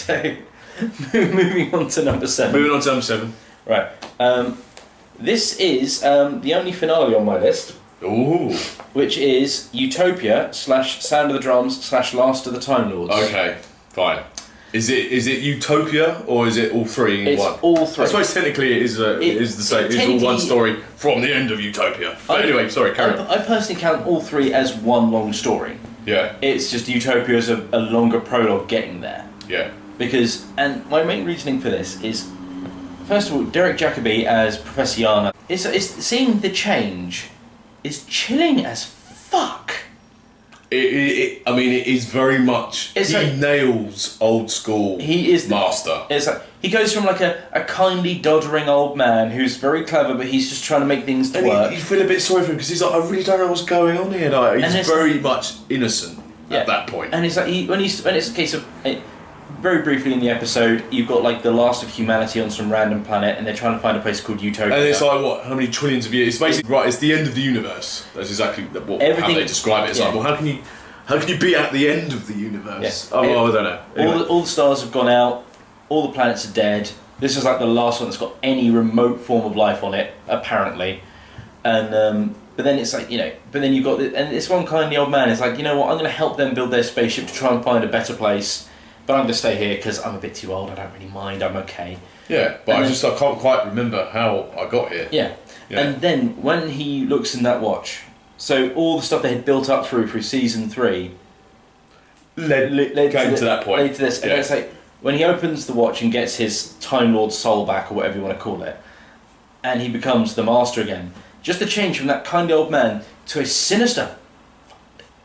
So, moving on to number 7. Moving on to number 7. Right. This is the only finale on my list. Ooh. Which is Utopia / Sound of the Drums / Last of the Time Lords. Okay, fine. Is it Utopia or is it all three in one? It's all three. I suppose technically it is the same. It's all one story from the end of Utopia. But anyway, sorry, carry on. I personally count all three as one long story. Yeah. It's just Utopia is a longer prologue getting there. Yeah. Because, and my main reasoning for this is, first of all, Derek Jacobi as Professor Yana. It's seeing the change is chilling as fuck. I mean, it is very much. Nails old school. He is master. It's like he goes from like a kindly doddering old man who's very clever, but he's just trying to make things work. You feel a bit sorry for him because he's like, I really don't know what's going on here. Like, he's very much innocent at that point. And it's like when it's a case of. Very briefly in the episode, you've got like the last of humanity on some random planet, and they're trying to find a place called Utopia. And it's like what? How many trillions of years? It's basically right. It's the end of the universe. That's exactly how they describe it. It's like, well, how can you be at the end of the universe? Yeah. I don't know. Anyway. All the stars have gone out. All the planets are dead. This is like the last one that's got any remote form of life on it, apparently. And but then it's like But then you've got and this one kindly old man is like, you know what? I'm going to help them build their spaceship to try and find a better place. But I'm going to stay here because I'm a bit too old. I don't really mind. I'm okay. Yeah, but I can't quite remember how I got here. Yeah. And then when he looks in that watch, so all the stuff they had built up through season 3 led to that point. Led to this. And it's like when he opens the watch and gets his Time Lord soul back, or whatever you want to call it, and he becomes the Master again. Just the change from that kind old man to a sinister,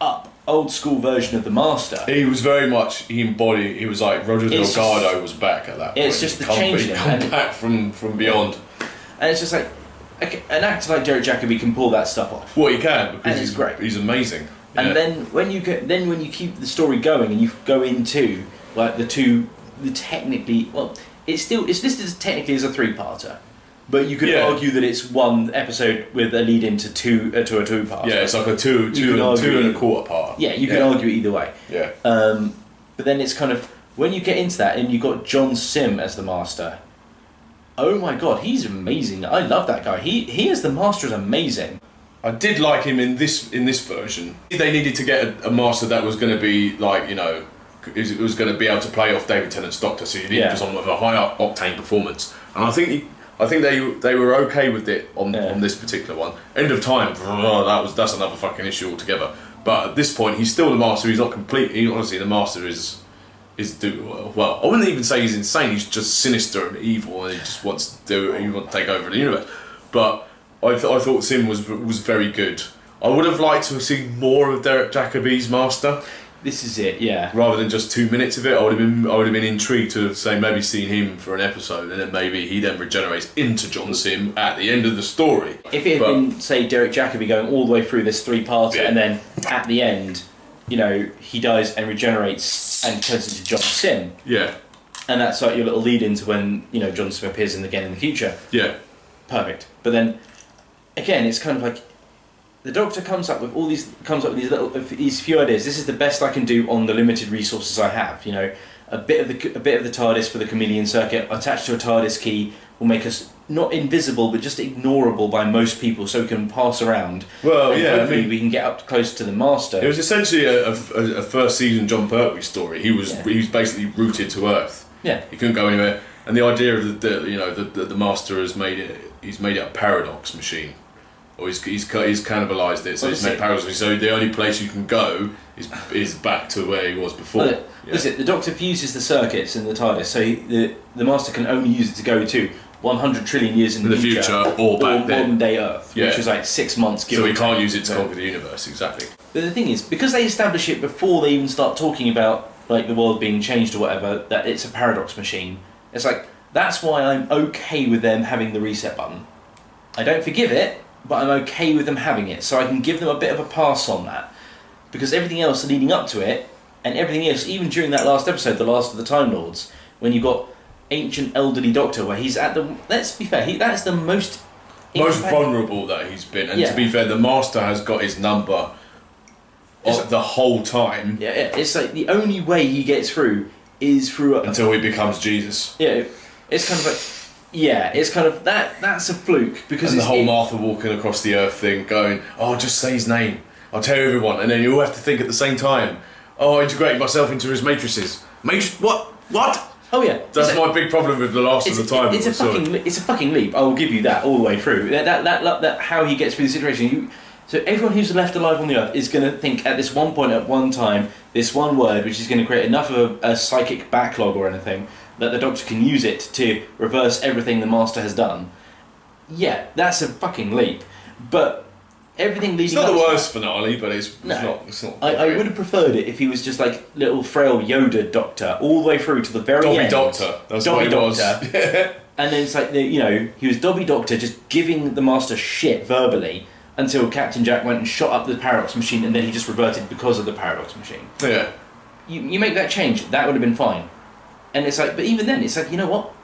up old school version of the Master. He was very much, he was like Roger Delgado was back at that point. It's just the change. He come back from beyond. And it's just like, an actor like Derek Jacobi can pull that stuff off. Well, he can, because he's great. He's amazing. And then when you keep the story going and you go into like it's listed as technically as a 3-parter. But you could argue that it's one episode with a lead into a two-part. Yeah, it's like a two and a quarter part. Yeah, you can argue either way. Yeah. But then it's kind of when you get into that and you've got John Sim as the Master. Oh my god, he's amazing! I love that guy. He as the Master is amazing. I did like him in this version. They needed to get a Master that was going to be like it was going to be able to play off David Tennant's Doctor, so you needed someone with a high octane performance. And I think they were okay with it on this particular one. End of Time, that's another fucking issue altogether. But at this point, he's still the Master. He's not completely. Honestly, the Master is well. I wouldn't even say he's insane. He's just sinister and evil, and he just wants to take over the universe. But I thought Sim was very good. I would have liked to have seen more of Derek Jacobi's Master. This is it, yeah. Rather than just 2 minutes of it, I would have been intrigued to say maybe seen him for an episode, and then maybe he then regenerates into John Sim at the end of the story. If it had been, say, Derek Jacobi going all the way through this 3-parter, and then at the end, he dies and regenerates and turns into John Sim. Yeah. And that's like your little lead into when John Sim appears again in the future. Yeah. Perfect. But then again, it's kind of like. The Doctor comes up with these few ideas. This is the best I can do on the limited resources I have. A bit of the TARDIS for the chameleon circuit attached to a TARDIS key will make us not invisible but just ignorable by most people, so we can pass around. Well, and hopefully we can get up close to the Master. It was essentially a first season John Pertwee story. He was basically rooted to Earth. Yeah, he couldn't go anywhere, and the idea of the Master has made it. He's made it a paradox machine. Or he's cannibalised it, so he's made paradox. So the only place you can go is back to where he was before. Well, the Doctor fuses the circuits in the TARDIS, so the Master can only use it to go to 100 trillion years in the future or back then. Modern day Earth, which was like 6 months. So he can't use it to conquer the universe, exactly. But the thing is, because they establish it before they even start talking about like the world being changed or whatever, that it's a paradox machine. It's like that's why I'm okay with them having the reset button. I don't forgive it. But I'm okay with them having it, so I can give them a bit of a pass on that. Because everything else leading up to it, and everything else, even during that last episode, The Last of the Time Lords, when you've got ancient elderly Doctor, where he's at the... Let's be fair, that's the most vulnerable that he's been. And to be fair, the Master has got his number the whole time. Yeah, it's like the only way he gets through is through until he becomes Jesus. Yeah, it's kind of like, yeah, it's kind of that's a fluke because and it's the whole Martha walking across the earth thing, going, "Oh, just say his name. I'll tell everyone," and then you all have to think at the same time, "Oh, I integrated myself into his matrices." What? Oh yeah, that's my big problem with the last of the time. It's a fucking leap. I will give you that all the way through. That how he gets through the situation. So everyone who's left alive on the earth is going to think at this one point, at one time, this one word, which is going to create enough of a psychic backlog or anything, that the Doctor can use it to reverse everything the Master has done. Yeah, that's a fucking leap. But everything leading up... It's not the worst finale, but it's not... I would have preferred it if he was just like little frail Yoda Doctor, all the way through to the very end. Doctor. That's what he was. And then it's like, he was Dobby Doctor just giving the Master shit verbally, until Captain Jack went and shot up the paradox machine, and then he just reverted because of the paradox machine. Yeah. You make that change, that would have been fine. And it's like, but even then, it's like, you know what?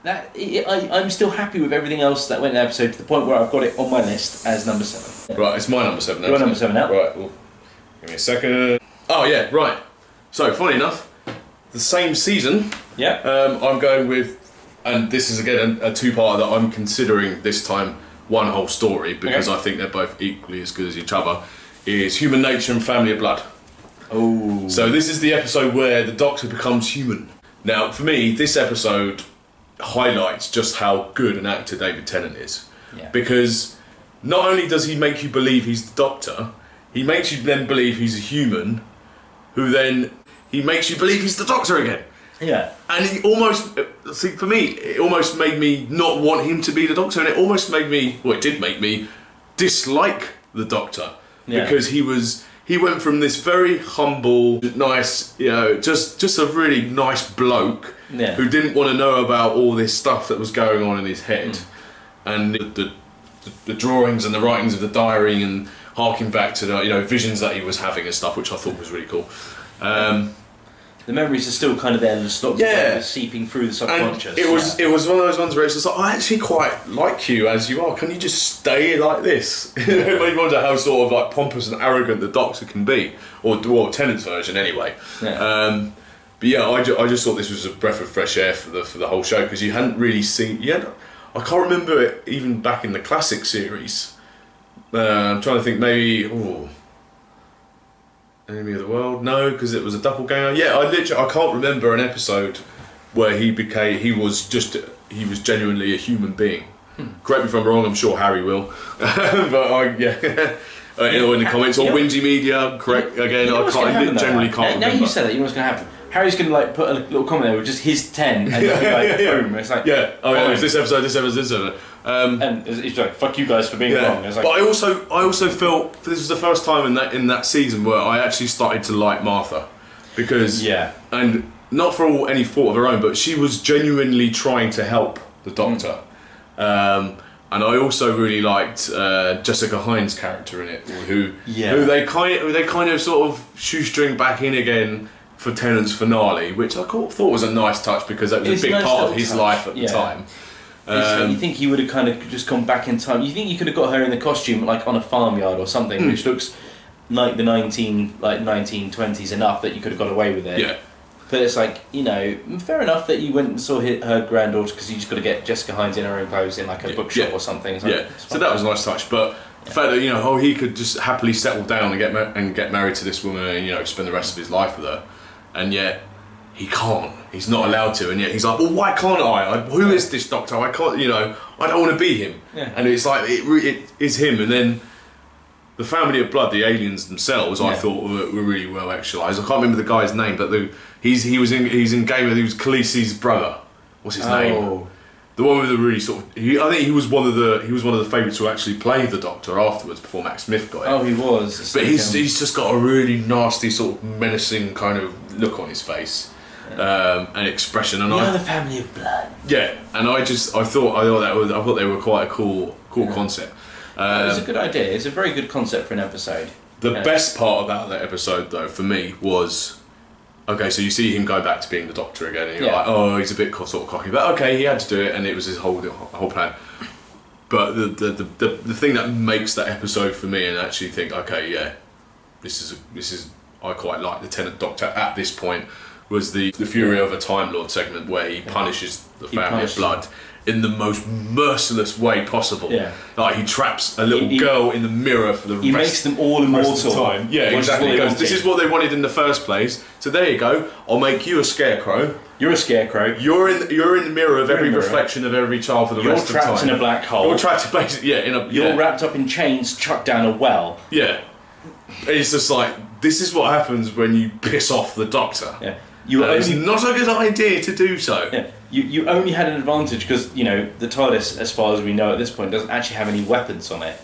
I'm still happy with everything else that went in the episode, to the point where I've got it on my list as number 7. Right, it's my number 7 now. Your number 7 now? Right, well, give me a second. Oh yeah, right. So, funny enough, the same season, I'm going with, and this is again a two-parter that I'm considering this time one whole story, because I think they're both equally as good as each other, is Human Nature and Family of Blood. Oh. So this is the episode where the Doctor becomes human. Now, for me, this episode highlights just how good an actor David Tennant is. Yeah. Because not only does he make you believe he's the Doctor, he makes you then believe he's a human, who then he makes you believe he's the Doctor again. Yeah. And he almost, see, for me, it almost made me not want him to be the Doctor, and it almost made me, well, it did make me dislike the Doctor. Yeah. Because he went from this very humble, nice, just a really nice bloke who didn't want to know about all this stuff that was going on in his head. And the drawings and the writings of the diary, and harking back to the visions that he was having and stuff, which I thought was really cool. The memories are still kind of there, just not seeping through the subconscious. And it was one of those ones where it's just like, I actually quite like you as you are. Can you just stay like this? It made me wonder how sort of like pompous and arrogant the Doctor can be, or Tennant's version anyway. Yeah. But yeah, I just thought this was a breath of fresh air for the whole show, because you hadn't really seen. I can't remember it even back in the classic series. I'm trying to think, maybe. Enemy of the World? No, because it was a doppelganger. Yeah, I can't remember an episode where he was genuinely a human being. Correct me if I'm wrong, I'm sure Harry will. But in the comments, or Windy Media, correct, again, I generally can't remember. Now you said that, you know what's going to happen. Harry's going to like put a little comment there with just his 10, and boom, it's like... Yeah, it was this episode. And he's like, fuck you guys for being wrong. It's like, but I also felt this was the first time in that season where I actually started to like Martha, because and not for any fault of her own, but she was genuinely trying to help the Doctor. And I also really liked Jessica Hines' character in it, who they kind of sort of shoestring back in again for Tennant's finale, which I thought was a nice touch, because that was a big part of his life at the time. You think he would have kind of just gone back in time? You think you could have got her in the costume like on a farmyard or something, which looks like the 1920s enough that you could have got away with it. Yeah. But it's like, fair enough that you went and saw her granddaughter, because you just got to get Jessica Hines in her own clothes in like a bookshop or something. So that was a nice touch. But the fact that he could just happily settle down and get married to this woman and spend the rest of his life with her, and yet he can't. He's not allowed to, and yet he's like, well, why can't I? Who is this Doctor? I can't. I don't want to be him. Yeah. And it's like it is him, and then. The Family of Blood, the aliens themselves, I thought were really well actualised. I can't remember the guy's name, but he was in Game of. He was Khaleesi's brother. What's his name? The one with the really sort of. I think he was one of the favourites to actually play the Doctor afterwards, before Matt Smith got it. Oh, he was. But he's just got a really nasty sort of menacing kind of look on his face, and expression. And the Family of Blood. Yeah, and I thought they were quite a cool concept. It was a good idea. It's a very good concept for an episode. The best part about that episode, though, for me, was... Okay, so you see him go back to being the Doctor again, and you're like, oh, he's a bit sort of cocky. But okay, he had to do it, and it was his whole plan. But the thing that makes that episode for me, and actually think, okay, this is I quite like the Tennant Doctor at this point, was the Fury of a Time Lord segment where he punishes the family of Blood in the most merciless way possible. Yeah. Like he traps a little girl in the mirror for the rest. He makes them all immortal. Of the time. Yeah, exactly. He goes, this is what they wanted in the first place. So there you go. I'll make you a scarecrow. You're a scarecrow. You're in the mirror of every reflection of every child for the rest of the time. You're trapped in a black hole. You're trapped basically, You're wrapped up in chains, chucked down a well. Yeah. It's just like, this is what happens when you piss off the Doctor. Yeah. It's not a good idea to do so. Yeah. You only had an advantage because, the TARDIS, as far as we know at this point, doesn't actually have any weapons on it.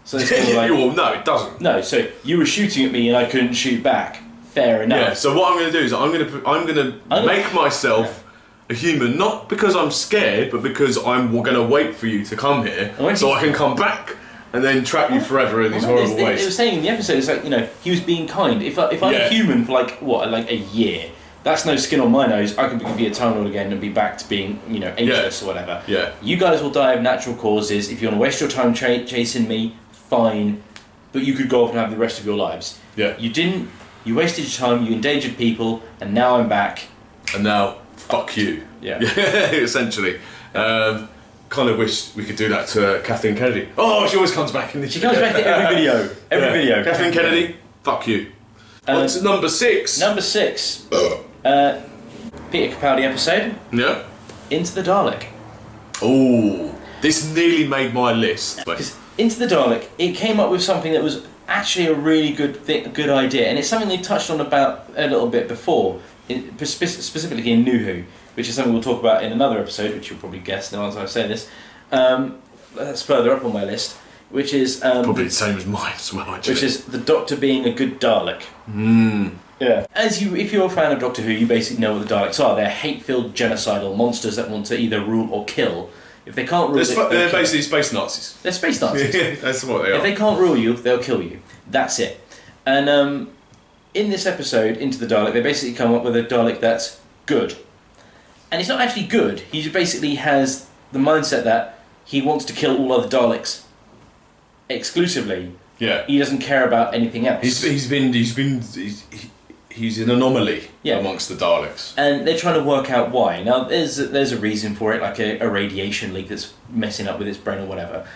So it's kind of like, no, it doesn't. No, so you were shooting at me and I couldn't shoot back. Fair enough. Yeah, so what I'm going to do is I'm going to make myself a human, not because I'm scared, but because I'm going to wait for you to come here so I can come back and then trap you forever in these horrible ways. It was saying in the episode, it's like, he was being kind. If I'm a human for like a year, that's no skin on my nose. I can be a Time Lord again and be back to being, ageless or whatever. Yeah. You guys will die of natural causes. If you want to waste your time chasing me, fine. But you could go off and have the rest of your lives. Yeah. You didn't. You wasted your time. You endangered people, and now I'm back. And now, fuck you. Yeah. Essentially. Kind of wish we could do that to Kathleen Kennedy. Oh, she always comes back in the. She comes back to every video. Every video. Kathleen Kennedy, fuck you. What's number 6? Number 6. Peter Capaldi episode. Yeah. Into the Dalek. Oh, this nearly made my list. Because Into the Dalek, it came up with something that was actually a really good idea, and it's something they've touched on about a little bit before, specifically in New Who, which is something we'll talk about in another episode, which you'll probably guess now as I say this. That's further up on my list, which is probably the same as mine as well. Actually. Which is the Doctor being a good Dalek. Yeah. If you're a fan of Doctor Who, you basically know what the Daleks are. They're hate-filled, genocidal monsters that want to either rule or kill. If they can't rule, they're basically space Nazis. They're space Nazis. That's what they are. If they can't rule you, they'll kill you. That's it. And in this episode, Into the Dalek, they basically come up with a Dalek that's good. And he's not actually good. He basically has the mindset that he wants to kill all other Daleks exclusively. Yeah. He doesn't care about anything else. He's an anomaly amongst the Daleks. And they're trying to work out why. Now, there's a reason for it, like a radiation leak that's messing up with its brain or whatever.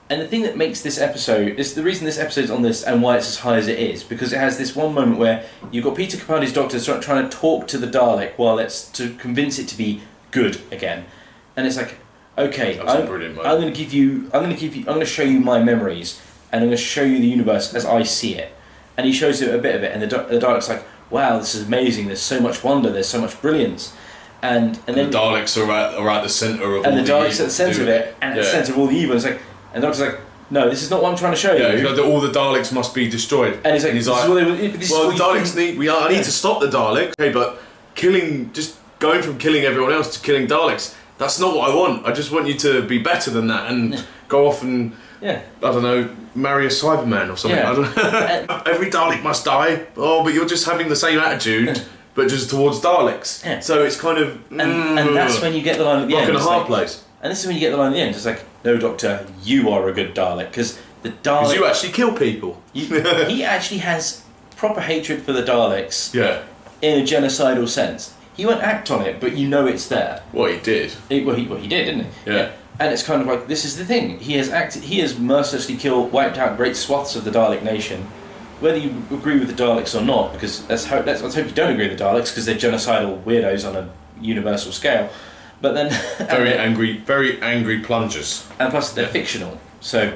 And the thing that makes this episode, is the reason this episode's on this and why it's as high as it is, because it has this one moment where you've got Peter Capaldi's Doctor trying to talk to the Dalek while it's to convince it to be good again. And it's like, okay, I'm going to show you my memories, and I'm going to show you the universe as I see it. And he shows it a bit of it, and the Dalek's like, wow, this is amazing, there's so much wonder, there's so much brilliance. And then the Daleks are at the centre of all the evil. And the Daleks at the centre of it, and at the centre of all the evil. It's like, and the Doctor's like, no, this is not what I'm trying to show you. Yeah, he's like, all the Daleks must be destroyed. And he's like, the Daleks I need to stop the Daleks. Okay, but just going from killing everyone else to killing Daleks, that's not what I want. I just want you to be better than that and go off and, I don't know, marry a Cyberman or something. Yeah. I don't know. Every Dalek must die. Oh, but you're just having the same attitude, but just towards Daleks. Yeah. So it's kind of... And that's when you get the line at the end. Rock and a hard place. And this is when you get the line at the end. It's like, no, Doctor, you are a good Dalek. Because the Dalek... Because you actually kill people. He actually has proper hatred for the Daleks. Yeah. In a genocidal sense. He won't act on it, but you know it's there. Well, he did. He did, didn't he? Yeah. And it's kind of like, this is the thing. He has mercilessly wiped out great swaths of the Dalek nation. Whether you agree with the Daleks or not, because let's hope you don't agree with the Daleks, because they're genocidal weirdos on a universal scale. But then... very angry plungers. And plus, they're fictional. So,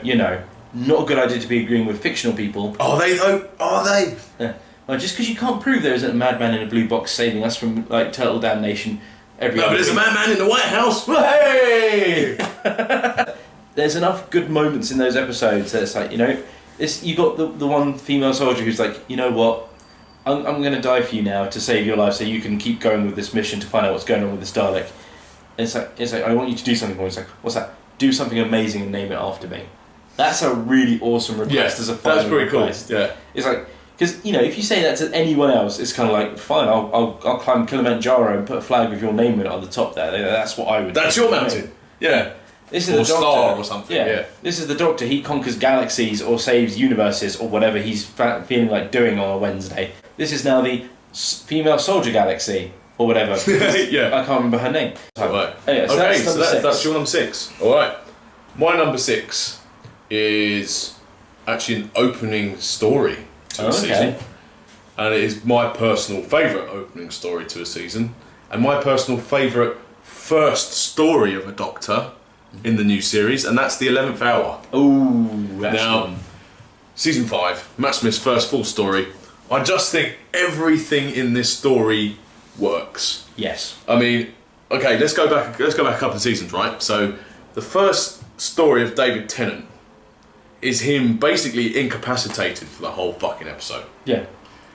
not a good idea to be agreeing with fictional people. Are they, though? Are they? Yeah. Well, just because you can't prove there isn't a madman in a blue box saving us from, turtle damnation every No, but there's a madman in the White House! Hey! There's enough good moments in those episodes that it's like, you got the one female soldier who's like, you know what, I'm going to die for you now to save your life so you can keep going with this mission to find out what's going on with this Dalek. And it's like, I want you to do something for me. It's like, what's that? Do something amazing and name it after me. That's a really awesome request as a final that's pretty request. Cool. Yeah. It's like, because, if you say that to anyone else, it's kind of like, fine, I'll climb Kilimanjaro and put a flag with your name on the top there. That's what I would do. That's your mountain. Yeah. This is the Doctor. Star or something. Yeah. This is the Doctor. He conquers galaxies or saves universes or whatever he's feeling like doing on a Wednesday. This is now the female soldier galaxy or whatever. Yeah. I can't remember her name. Right. Anyway, so that's your number 6. All right. My number 6 is actually an opening story to a season, and it is my personal favourite opening story to a season, and my personal favourite first story of a Doctor in the new series, and that's the 11th Hour. Ooh, that's now, fun. Season 5, Matt Smith's first full story. I just think everything in this story works. Yes. I mean, okay, let's go back a couple of seasons, right? So, the first story of David Tennant is him basically incapacitated for the whole fucking episode. Yeah.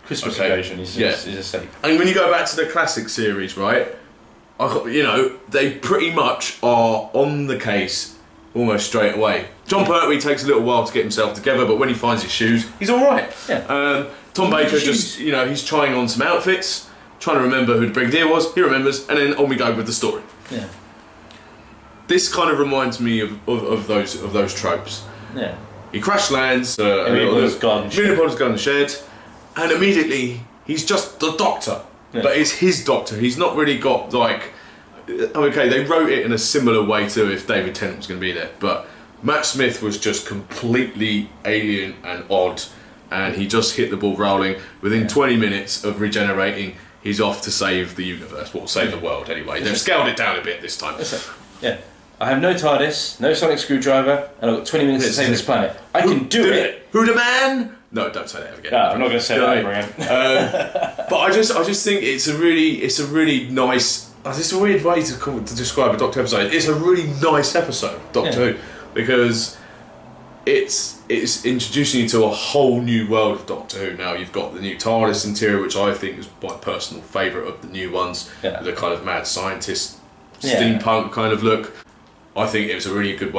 Christmas occasion is asleep. And when you go back to the classic series, right, they pretty much are on the case almost straight away. John Pertwee takes a little while to get himself together, but when he finds his shoes, he's alright. Yeah. Tom Baker just, he's trying on some outfits, trying to remember who the Brigadier was, he remembers, and then on we go with the story. Yeah. This kind of reminds me of those tropes. Yeah. He crash lands, Amelia Potter's got in the shed, and immediately he's just the Doctor. Yeah. But it's his Doctor. He's not really got like. Okay, they wrote it in a similar way to if David Tennant was going to be there, but Matt Smith was just completely alien and odd, and he just hit the ball rolling. Within 20 minutes of regenerating, he's off to save the universe, well, save the world anyway. They've scaled it down a bit this time. Yeah. I have no TARDIS, no sonic screwdriver, and I've got 20 minutes to save this planet. I can do it. Who the man? No, don't say that again. No, I'm not going to say that ever again. But I just think it's a really nice. It's a weird way to describe a Doctor episode. It's a really nice episode, Doctor Who, because it's introducing you to a whole new world of Doctor Who. Now you've got the new TARDIS interior, which I think is my personal favourite of the new ones. Yeah. The kind of mad scientist, steampunk kind of look. I think it was a really good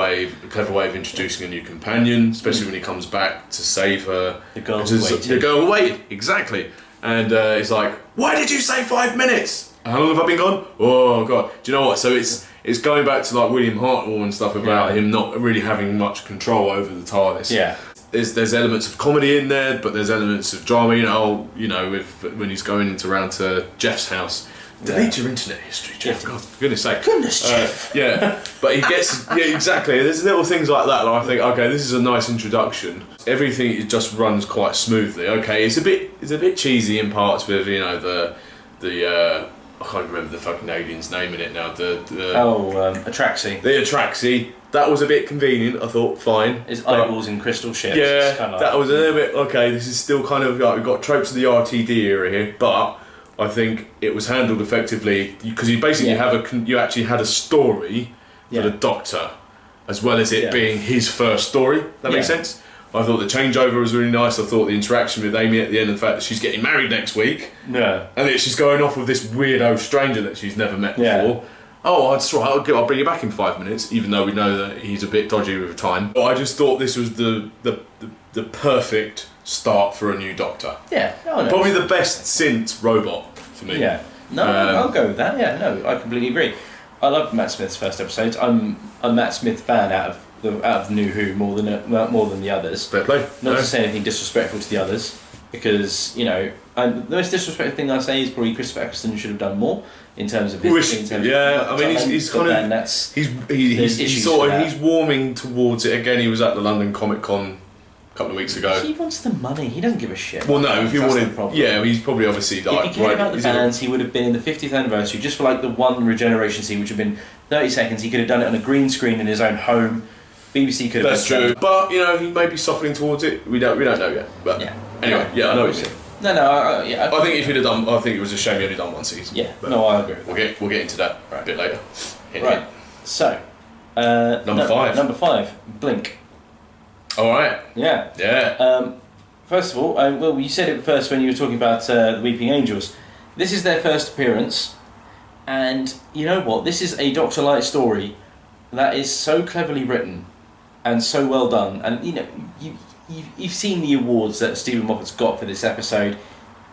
clever way of introducing a new companion, especially when he comes back to save her. The girl who waited. The girl who waited, exactly. And it's like, why did you say 5 minutes? How long have I been gone? Oh god. Do you know what? So it's going back to like William Hartnell and stuff about him not really having much control over the TARDIS. Yeah. There's elements of comedy in there, but there's elements of drama. When he's going around to Jeff's house. Delete your internet history, Jeff. God, for goodness sake. Goodness, Jeff. Yeah, but he gets... Yeah, exactly. There's little things like that I think, okay, this is a nice introduction. Everything just runs quite smoothly. Okay, it's a bit cheesy in parts with, the I can't remember the fucking alien's name in it now. Atraxi. The Atraxi. That was a bit convenient, I thought, fine. His eyeballs in crystal ships. Yeah, that was a little bit... Okay, this is still kind of like... We've got tropes of the RTD era here, but... I think it was handled effectively because you basically you actually had a story for the Doctor, as well as it being his first story. That makes sense. I thought the changeover was really nice. I thought the interaction with Amy at the end, and the fact that she's getting married next week, and that she's going off with this weirdo stranger that she's never met before. Oh, that's right. I'll bring you back in 5 minutes, even though we know that he's a bit dodgy with time. But I just thought this was the perfect start for a new Doctor. Yeah, probably the best since Robot for me. Yeah, no, I'll go with that. Yeah, no, I completely agree. I loved Matt Smith's first episode. I'm a Matt Smith fan out of New Who more than the others. Fair play. Not to say anything disrespectful to the others, because the most disrespectful thing I say is probably Christopher Eccleston should have done more in terms of his. He's warming towards it again. He was at the London Comic Con a couple of weeks ago. He wants the money. He doesn't give a shit. Well, no. If he wanted, he's probably obviously like. If he cared about the fans, he would have been in the 50th anniversary just for like the one regeneration scene, which would have been 30 seconds. He could have done it on a green screen in his own home. BBC could have. That's true. But he may be softening towards it. We don't know yet. But anyway, I know what you mean. No. I think if he'd have done, I think it was a shame he only done one season. Yeah. No, I agree. We'll get into that a bit later. Right. So. Number 5. Number 5. Blink. All right. Yeah. First of all, you said it first when you were talking about the Weeping Angels. This is their first appearance, and you know what? This is a Doctor Light story that is so cleverly written and so well done. And you've seen the awards that Stephen Moffat's got for this episode.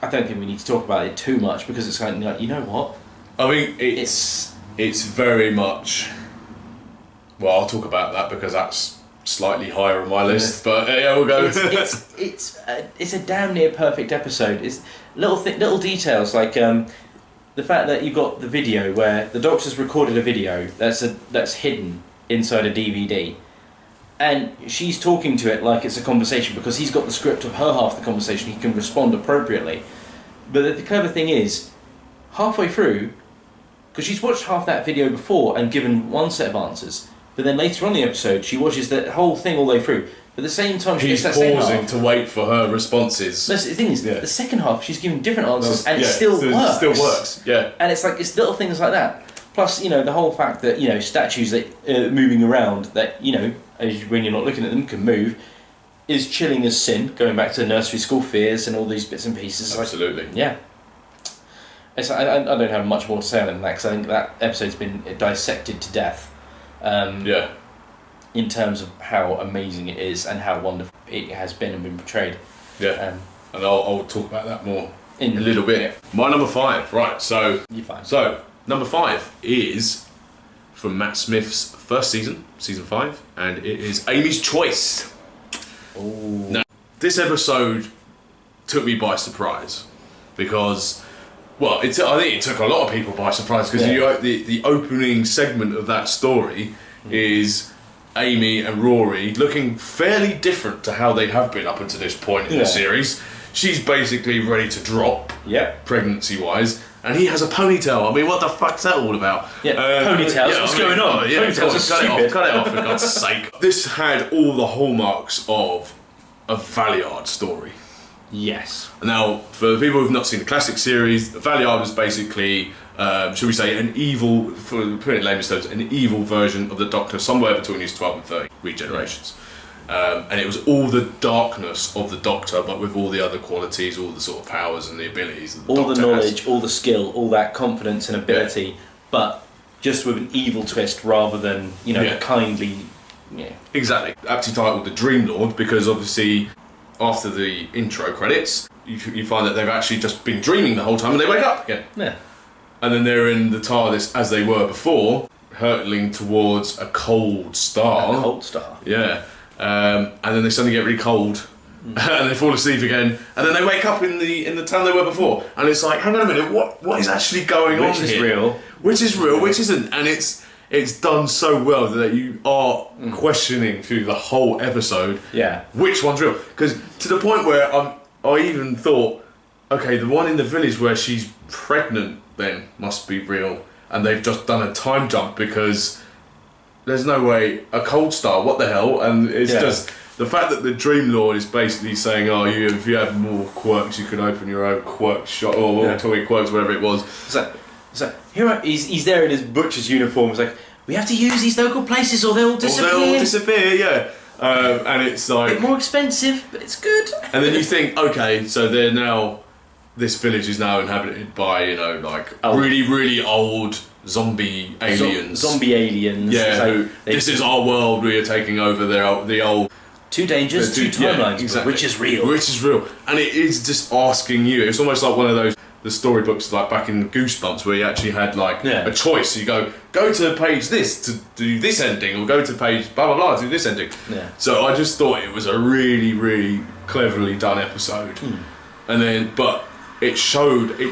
I don't think we need to talk about it too much because it's kind of like, you know what? I mean, it's very much. Well, I'll talk about that because that's slightly higher on my list, but yeah, we'll go. It's a damn near perfect episode. It's little details like the fact that you got the video where the Doctor's recorded a video that's hidden inside a DVD, and she's talking to it like it's a conversation because he's got the script of her half the conversation. He can respond appropriately. But the clever thing is, halfway through, because she's watched half that video before and given one set of answers, but then later on in the episode she watches the whole thing all the way through. But at the same time, he's pausing to wait for her responses. The thing is, the second half she's giving different answers, and it still works. Still works, yeah. And it's like it's little things like that. Plus, the whole fact that statues that moving around that when you're not looking at them can move, is chilling as sin. Going back to nursery school fears and all these bits and pieces. Absolutely. Yeah. I don't have much more to say on that because I think that episode's been dissected to death. In terms of how amazing it is and how wonderful it has been and been portrayed. Yeah. And I'll talk about that more in a little bit. Yeah. My number 5, right? So you're fine. So number 5 is from Matt Smith's first season, season 5, and it is Amy's Choice. Ooh. Now, this episode took me by surprise because, well, I think it took a lot of people by surprise because the opening segment of that story is Amy and Rory looking fairly different to how they have been up until this point in the series. She's basically ready to drop, pregnancy-wise, and he has a ponytail. I mean, what the fuck's that all about? Yeah, ponytails. What's going on? Ponytails are stupid. Cut it off, for God's sake. This had all the hallmarks of a Valeyard story. Yes. Now, for the people who've not seen the classic series, Valeyard was basically, should we say, an evil, for putting it in layman's terms, an evil version of the Doctor, somewhere between his 12 and 30 regenerations. And it was all the darkness of the Doctor, but with all the other qualities, all the sort of powers and the abilities that the Doctor Doctor has. All the knowledge, has. all the skill, all that confidence and ability, but just with an evil twist rather than, a kindly... Yeah. Exactly. Aptly titled The Dream Lord, because obviously after the intro credits, you find that they've actually just been dreaming the whole time and they wake up again. Yeah. And then they're in the TARDIS as they were before, hurtling towards a cold star. A cold star. Yeah. And then they suddenly get really cold and they fall asleep again, and then they wake up in the town they were before, and it's like, hang on a minute, what is actually going on here? Which is real. Which is real, which isn't. And it's done so well that you are questioning through the whole episode which one's real. Because to the point where I even thought, okay, the one in the village where she's pregnant then must be real, and they've just done a time jump because there's no way, a cold star, what the hell? And it's just the fact that the Dream Lord is basically saying, oh, if you have more quirks, you can open your own quirk shop, or toy quirks, whatever it was. So here he's there in his butcher's uniform. He's like, we have to use these local places or they'll disappear. Yeah. And it's like... A bit more expensive, but it's good. And then you think, okay, so they're now... This village is now inhabited by, really, really old zombie aliens. Zombie aliens. Yeah, this is our world, we are taking over the old... Two dangers, two timelines, exactly. Which is real. Which is real. And it is just asking you, it's almost like one of those... The storybooks like back in Goosebumps where you actually had a choice. You go to page this to do this ending, or go to page blah blah blah to do this ending. Yeah. So I just thought it was a really, really cleverly done episode. And then, but it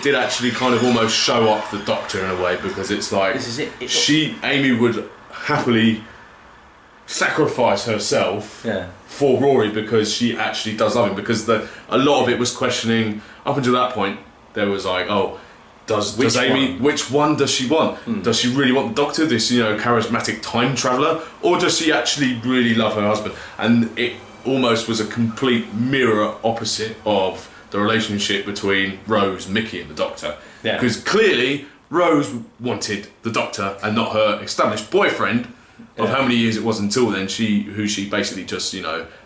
did actually kind of almost show up the Doctor in a way, because it's like this is it. Amy would happily sacrifice herself for Rory because she actually does love him, because a lot of it was questioning up until that point. There was like, oh, does Amy, which one does she want? Does she really want the Doctor, this charismatic time traveller, or does she actually really love her husband? And it almost was a complete mirror opposite of the relationship between Rose, Mickey and the Doctor. Because clearly Rose wanted the Doctor and not her established boyfriend of how many years it was until then, who she basically just,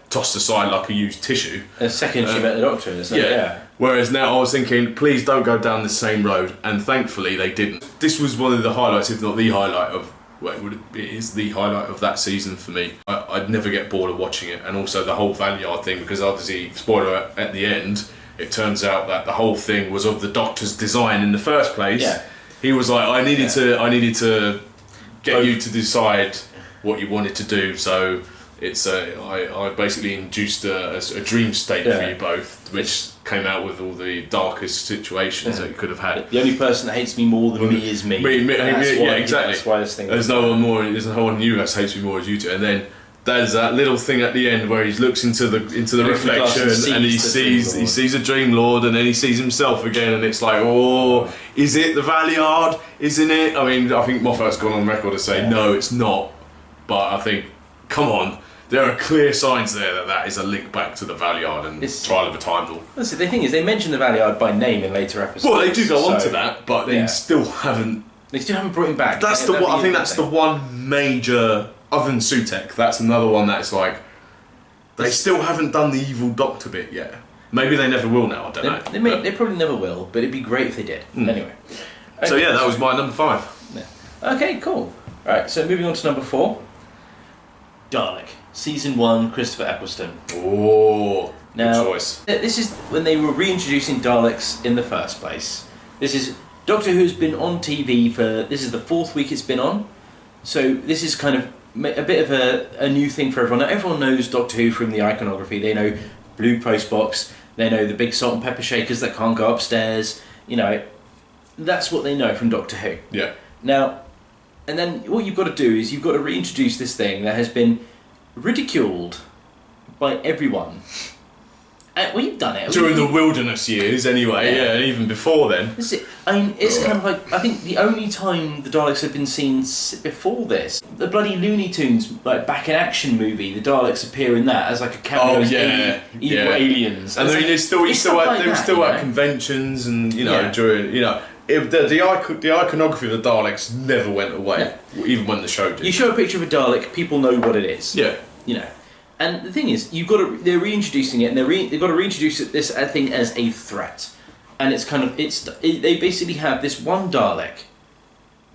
tossed aside like a used tissue. The second she met the Doctor. Whereas now I was thinking, please don't go down the same road, and thankfully they didn't. This was one of the highlights, if not the highlight of, it is the highlight of that season for me. I'd never get bored of watching it, and also the whole Valeyard thing, because obviously, spoiler at the end, it turns out that the whole thing was of the Doctor's design in the first place. He was like, I needed to get you to decide what you wanted to do, so It's I basically induced a dream state for you both, which came out with all the darkest situations that you could have had. The only person that hates me more than me is me. Yeah, exactly. That's why this thing. There's no one more. There's no one in the universe hates me more as you do. And then there's that little thing at the end where he looks into the reflection and he sees a Dream Lord, and then he sees himself again, and it's like, oh, is it the Valiard? Isn't it? I mean, I think Moffat's gone on record to say no, it's not. But I think, come on. There are clear signs there that is a link back to the Valiard and Trial of a Time Lord. The thing is, they mention the Valiard by name in later episodes. Well, they do go on to that, but they still haven't. They still haven't brought him back. That's I think that's the one major, other than Sutekh. That's another one that's like they still haven't done the evil Doctor bit yet. Maybe they never will now. I don't know. They probably never will, but it'd be great if they did. Anyway. Okay. So yeah, that was my number 5. Yeah. Okay, cool. All right, so moving on to number 4. Dalek. Season 1, Christopher Eccleston. Oh, now, good choice. This is when they were reintroducing Daleks in the first place. This is Doctor Who's been on TV this is the 4th week it's been on. So this is kind of a bit of a new thing for everyone. Now, everyone knows Doctor Who from the iconography. They know Blue Postbox. They know the big salt and pepper shakers that can't go upstairs. You know, that's what they know from Doctor Who. Yeah. Now, and then what you've got to do is you've got to reintroduce this thing that has been ridiculed by everyone. We've done it during the wilderness years, anyway. Yeah, and even before then. This is it. I mean, it's kind of like, I think the only time the Daleks have been seen before this, the bloody Looney Tunes like Back in Action movie, the Daleks appear in that as like a cameo as evil aliens. And they were still at conventions, and during the iconography of the Daleks never went away, even when the show did. You show a picture of a Dalek, people know what it is. Yeah. You know. And the thing is, they're reintroducing it, and they've got to reintroduce this thing as a threat. And it's kind of, they basically have this one Dalek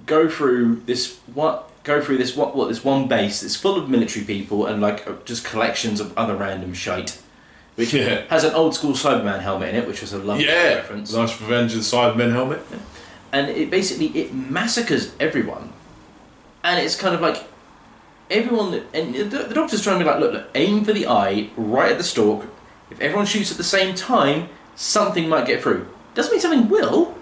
go through this one base that's full of military people and like just collections of other random shite. Which has an old school Cyberman helmet in it, which was a lovely reference. Nice Revenge of the Cybermen helmet. Yeah. And it massacres everyone. And it's kind of like everyone, and the Doctor's trying to be like, look, aim for the eye right at the stalk. If everyone shoots at the same time, something might get through. Doesn't mean something will.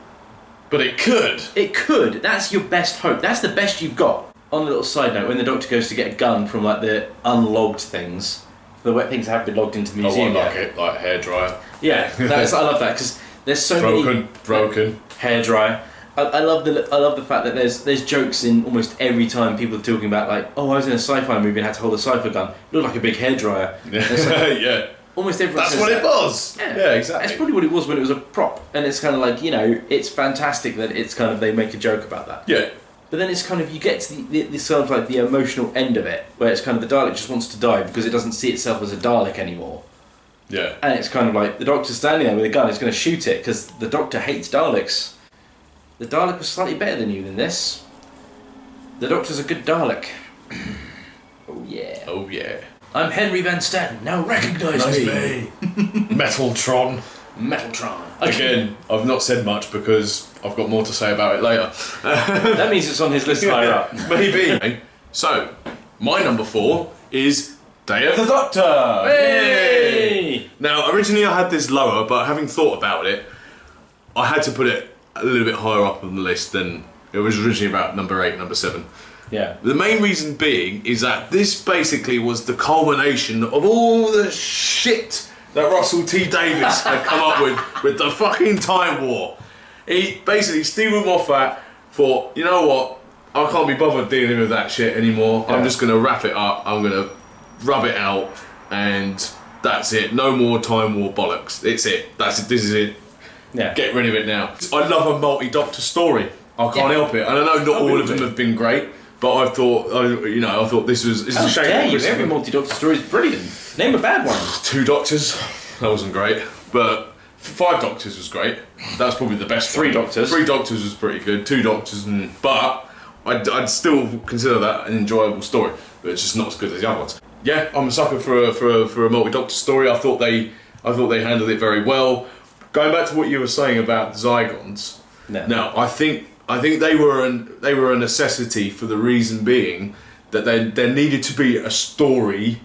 But it could. It could. That's your best hope. That's the best you've got. On a little side note, when the Doctor goes to get a gun from like the unlogged things, the wet things have been logged into the museum. Like hairdryer. Yeah, I love that because there's so many broken hairdryer. I love the fact that there's jokes in almost every time people are talking about like, oh, I was in a sci-fi movie and had to hold a cipher gun. It looked like a big hairdryer. Like, yeah. Almost everyone. That's what it was. Yeah, exactly. That's probably what it was when it was a prop, and it's kind of like it's fantastic that it's kind of they make a joke about that. Yeah. But then it's kind of, you get to this sort of like the emotional end of it, where it's kind of the Dalek just wants to die because it doesn't see itself as a Dalek anymore. Yeah. And it's kind of like the Doctor's standing there with a gun, he's going to shoot it because the Doctor hates Daleks. The Dalek was slightly better than you than this. The Doctor's a good Dalek. Oh yeah. Oh yeah. I'm Henry Van Staden, now recognise me. Metaltron. Again, I've not said much because I've got more to say about it later. That means it's on his list higher up. Maybe. So, my number 4 is Day of the Doctor! Hey! Now, originally I had this lower, but having thought about it, I had to put it a little bit higher up on the list than it was originally about number 8, number 7. Yeah. The main reason being is that this basically was the culmination of all the shit that Russell T Davies had come up with the fucking Time War. He basically, Stephen Moffat thought, you know what, I can't be bothered dealing with that shit anymore. Yeah. I'm just going to wrap it up, I'm going to rub it out, and that's it. No more Time War bollocks. It's it. This is it. Yeah. Get rid of it now. I love a multi-Doctor story. I can't help it. And I know not all of them have been great, but I thought this is a shame. Dare you? Every multi-Doctor story is brilliant. Name a bad one. 2 Doctors. That wasn't great. But 5 Doctors was great. That's probably the best. 3 Doctors. 3 Doctors was pretty good. 2 Doctors, but I'd still consider that an enjoyable story. But it's just not as good as the other ones. Yeah, I'm a sucker for a multi-Doctor story. I thought they handled it very well. Going back to what you were saying about Zygons. No. Now, I think they were a necessity for the reason being that there needed to be a story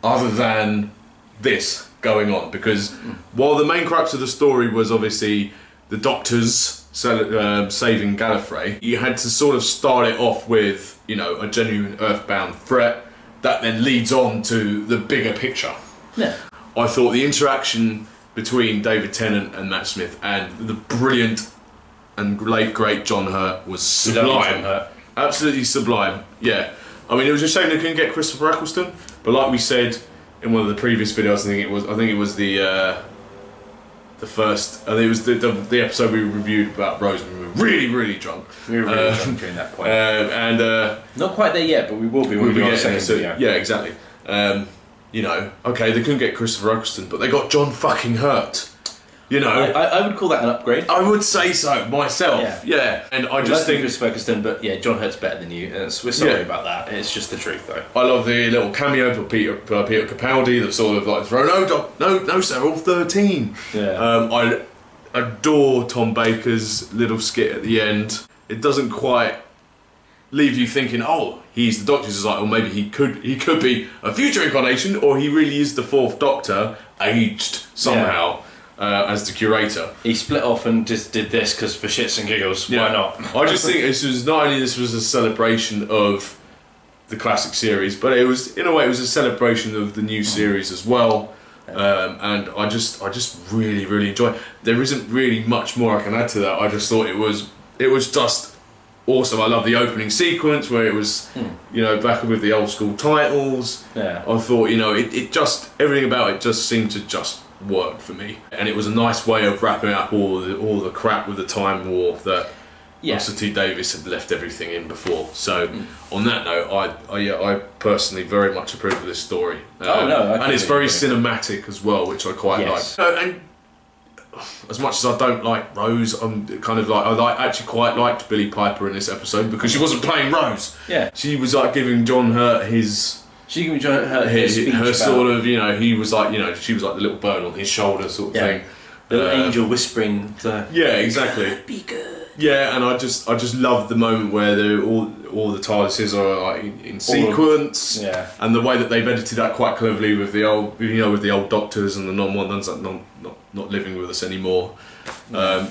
other than this going on, because while the main crux of the story was obviously the Doctors saving Gallifrey, you had to sort of start it off with, you know, a genuine Earthbound threat that then leads on to the bigger picture. Yeah. I thought the interaction between David Tennant and Matt Smith and the brilliant and late great John Hurt was sublime. John Hurt. Absolutely sublime. Yeah. I mean, it was a shame they couldn't get Christopher Eccleston, but like we said in one of the previous videos, I think it was the first. I think it was the episode we reviewed about Rose. We were really drunk. We were really drunk during that point. Not quite there yet, but we will be. We'll be on a second video. Yeah, exactly. You know, okay, they couldn't get Christopher Eccleston, but they got John fucking Hurt. You know, I would call that an upgrade. I would say so myself. Yeah. And I just think Christopher Eccleston, but yeah, John Hurt's better than you. We're sorry about that. It's just the truth, though. I love the little cameo for Peter Capaldi that's sort of like throw no, sir, all 13. Yeah. I adore Tom Baker's little skit at the end. It doesn't quite leave you thinking, oh, he's the Doctor. It's like, or maybe he could be a future incarnation, or he really is the Fourth Doctor, aged somehow. As the curator, he split off and just did this because for shits and giggles. Yeah. Why not? I just think this was not only this was a celebration of the classic series, but it was in a way it was a celebration of the new series as well. And I just really enjoyed it. There isn't really much more I can add to that. I just thought it was just awesome. I love the opening sequence where it was you know, back with the old school titles. Yeah. I thought, you know, it just everything about it just seemed to just worked for me, and it was a nice way of wrapping up all the crap with the Time War that Russell T Davies had left everything in before. So on that note, I personally very much approve of this story. And it's very cinematic as well, which I quite like. And as much as I don't like Rose, I'm kind of like actually quite liked Billie Piper in this episode because she wasn't playing Rose. Yeah, she was like giving John Hurt his. She can be her sort of, you know, he was like, you know, she was like the little bird on his shoulder sort of thing. The little angel whispering to yeah, exactly. Be good. Yeah, and I just loved the moment where all the TARDISes are like in sequence. And the way that they've edited that quite cleverly with the old, you know, with the old Doctors and the non-ones that not living with us anymore.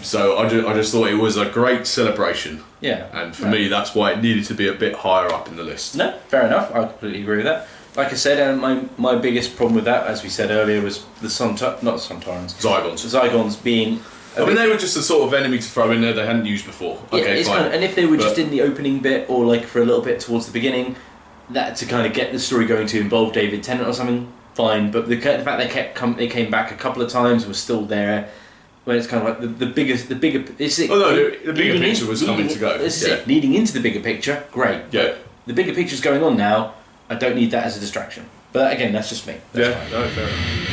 So I just thought it was a great celebration. Yeah. And for me, that's why it needed to be a bit higher up in the list. No, fair enough. I completely agree with that. Like I said, my biggest problem with that, as we said earlier, was the Zygons being. I mean, they were just a sort of enemy to throw in there they hadn't used before. Okay, fine. And if they were just in the opening bit, or like for a little bit towards the beginning, that to kind of get the story going to involve David Tennant or something, fine. But the fact they came back a couple of times and were still there. When it's kind of like the bigger. The bigger picture was coming to go. Leading into the bigger picture, great. Yeah. The bigger picture's going on now. I don't need that as a distraction. But again, that's just me. That's fine. No, fair enough.